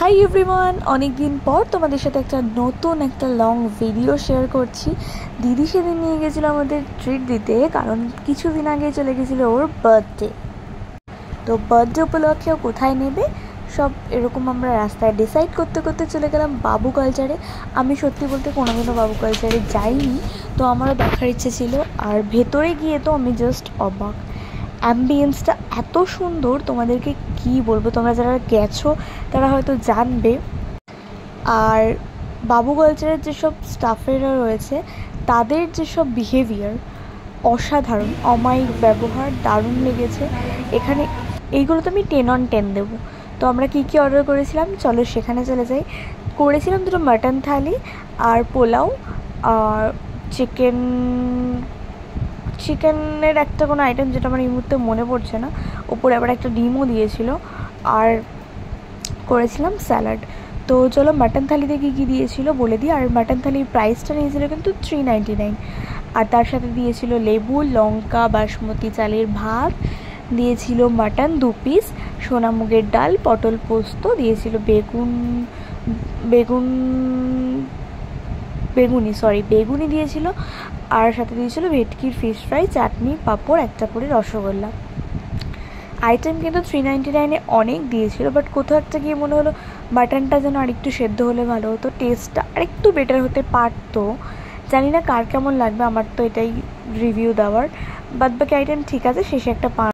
Hi everyone, অনেক দিন পর তোমাদের সাথে একটা নতুন একটা লং ভিডিও শেয়ার করছি। দিদি সেদিন নিয়ে গেছিলো আমাদের ট্রিট দিতে, কারণ কিছুদিন আগে চলে গেছিলো ওর বার্থডে। তো বার্থডে উপলক্ষে ও কোথায় নেবে সব এরকম আমরা রাস্তায় ডিসাইড করতে করতে চলে গেলাম বাবু কালচারে। আমি সত্যি বলতে কোনোদিনও বাবু কালচারে যাইনি, তো আমারও দেখার ইচ্ছে ছিল। আর ভেতরে গিয়ে তো আমি জাস্ট অবাক, অ্যাম্বিয়েন্সটা এত সুন্দর, তোমাদেরকে কি বলবো, তোমরা যারা গেছো তারা হয়তো জানবে। আর বাবু কালচারের যেসব স্টাফেরা রয়েছে তাদের যেসব বিহেভিয়ার অসাধারণ, অমায়িক ব্যবহার দারুণ লেগেছে এখানে। এইগুলো তো আমি 10/10 দেবো। তো আমরা কী কী অর্ডার করেছিলাম চলো সেখানে চলে যাই। করেছিলাম দুটো মাটন থালি আর পোলাও, আর চিকেনের একটা কোনো আইটেম যেটা আমার এই মুহূর্তে মনে পড়ছে না, ওপরে আবার একটা ডিমও দিয়েছিল, আর করেছিলাম স্যালাড। তো চলো মাটন থালিতে কী কী দিয়েছিল বলে দিই। আর মাটন থালির প্রাইসটা নিয়েছিল কিন্তু 399, আর তার সাথে দিয়েছিল লেবু, লঙ্কা, বাসমতি চালের ভাত, দিয়েছিল মাটন 2 পিস, সোনামুগের ডাল, পটল পোস্ত, দিয়েছিল বেগুনি দিয়েছিল, আর সাথে দিয়েছিল ভেটকির ফিশ ফ্রাই, চাটনি, পাঁপড়, একটা করে রসগোল্লা। আইটেম কিন্তু 399 অনেক দিয়েছিল, বাট কোথাও একটা গিয়ে মনে হলো মাটনটা যেন আরেকটু সেদ্ধ হলে ভালো হতো, টেস্টটা আরেকটু বেটার হতে পারতো। জানি না কার কেমন লাগবে, আমার তো এটাই রিভিউ দেওয়ার। বাদবাকি আইটেম ঠিক আছে, শেষে একটা